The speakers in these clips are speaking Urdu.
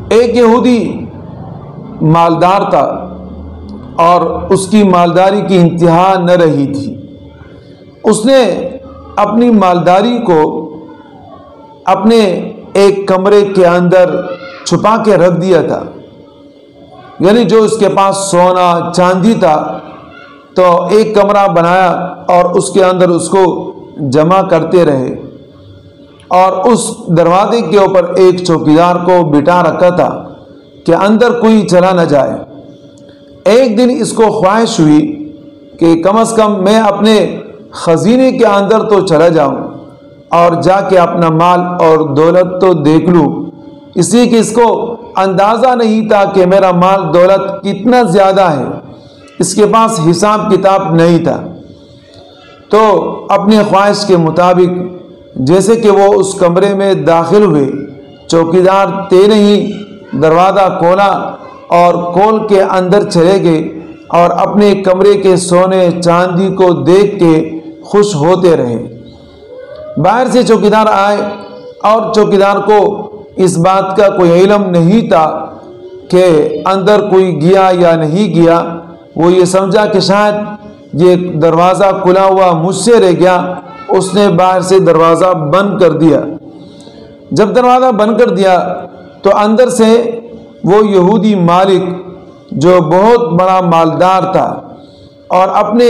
ایک یہودی مالدار تھا اور اس کی مالداری کی انتہا نہ رہی تھی۔ اس نے اپنی مالداری کو اپنے ایک کمرے کے اندر چھپا کے رکھ دیا تھا، یعنی جو اس کے پاس سونا چاندی تھا تو ایک کمرہ بنایا اور اس کے اندر اس کو جمع کرتے رہے، اور اس دروازے کے اوپر ایک چوکیدار کو بٹھا رکھا تھا کہ اندر کوئی چلا نہ جائے۔ ایک دن اس کو خواہش ہوئی کہ کم از کم میں اپنے خزینے کے اندر تو چلا جاؤں اور جا کے اپنا مال اور دولت تو دیکھ لوں، اس لیے کہ اس کو اندازہ نہیں تھا کہ میرا مال دولت کتنا زیادہ ہے، اس کے پاس حساب کتاب نہیں تھا۔ تو اپنے خواہش کے مطابق جیسے کہ وہ اس کمرے میں داخل ہوئے، چوکیدار تیرے ہی دروازہ کھولا اور کھول کے اندر چلے گئے اور اپنے کمرے کے سونے چاندی کو دیکھ کے خوش ہوتے رہے۔ باہر سے چوکیدار آئے اور چوکیدار کو اس بات کا کوئی علم نہیں تھا کہ اندر کوئی گیا یا نہیں گیا۔ وہ یہ سمجھا کہ شاید یہ دروازہ کھلا ہوا مجھ سے رہ گیا، اس نے باہر سے دروازہ بند کر دیا۔ جب دروازہ بند کر دیا تو اندر سے وہ یہودی مالک جو بہت بڑا مالدار تھا اور اپنے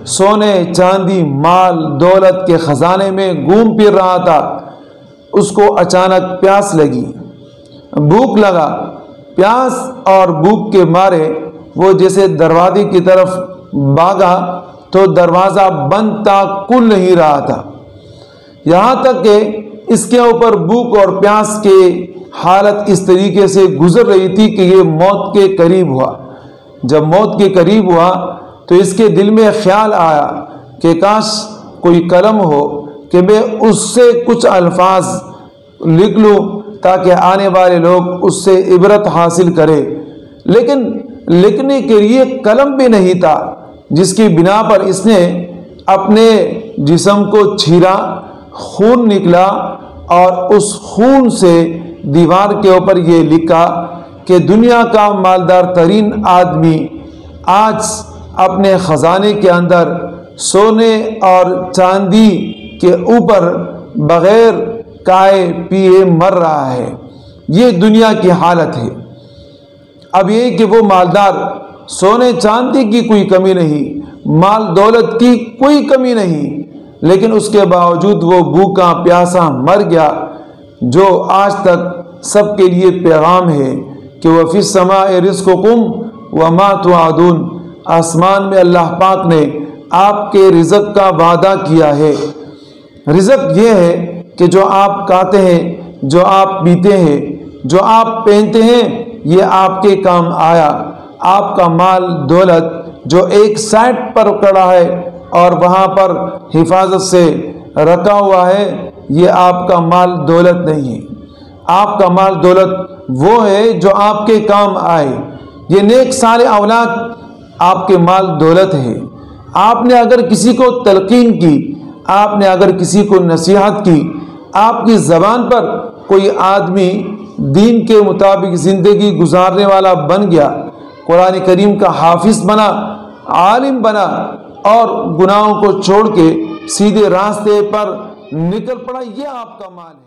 سونے چاندی مال دولت کے خزانے میں گھوم پھر رہا تھا، اس کو اچانک پیاس لگی، بھوک لگا۔ پیاس اور بھوک کے مارے وہ جیسے دروازے کی طرف بھاگا تو دروازہ بند تھا، کھل نہیں رہا تھا، یہاں تک کہ اس کے اوپر بھوک اور پیاس کے حالت اس طریقے سے گزر رہی تھی کہ یہ موت کے قریب ہوا۔ جب موت کے قریب ہوا تو اس کے دل میں خیال آیا کہ کاش کوئی قلم ہو کہ میں اس سے کچھ الفاظ لکھ لوں تاکہ آنے والے لوگ اس سے عبرت حاصل کرے، لیکن لکھنے کے لیے قلم بھی نہیں تھا، جس کی بنا پر اس نے اپنے جسم کو چھیلا، خون نکلا اور اس خون سے دیوار کے اوپر یہ لکھا کہ دنیا کا مالدار ترین آدمی آج اپنے خزانے کے اندر سونے اور چاندی کے اوپر بغیر کھائے پیے مر رہا ہے۔ یہ دنیا کی حالت ہے۔ اب یہ کہ وہ مالدار، سونے چاندی کی کوئی کمی نہیں، مال دولت کی کوئی کمی نہیں، لیکن اس کے باوجود وہ بھوکا پیاسا مر گیا۔ جو آج تک سب کے لیے پیغام ہے کہ وَفِي السَّمَاءِ رِزْقُكُمْ وَمَا تُوعَدُونَ، آسمان میں اللہ پاک نے آپ کے رزق کا وعدہ کیا ہے۔ رزق یہ ہے کہ جو آپ کھاتے ہیں، جو آپ پیتے ہیں، جو آپ پہنتے ہیں، یہ آپ کے کام آیا۔ آپ کا مال دولت جو ایک سائٹ پر کڑا ہے اور وہاں پر حفاظت سے رکھا ہوا ہے، یہ آپ کا مال دولت نہیں ہے۔ آپ کا مال دولت وہ ہے جو آپ کے کام آئے۔ یہ نیک صالح اولاد آپ کے مال دولت ہے۔ آپ نے اگر کسی کو تلقین کی، آپ نے اگر کسی کو نصیحت کی، آپ کی زبان پر کوئی آدمی دین کے مطابق زندگی گزارنے والا بن گیا، قرآن کریم کا حافظ بنا، عالم بنا اور گناہوں کو چھوڑ کے سیدھے راستے پر نکل پڑا، یہ آپ کا مال ہے۔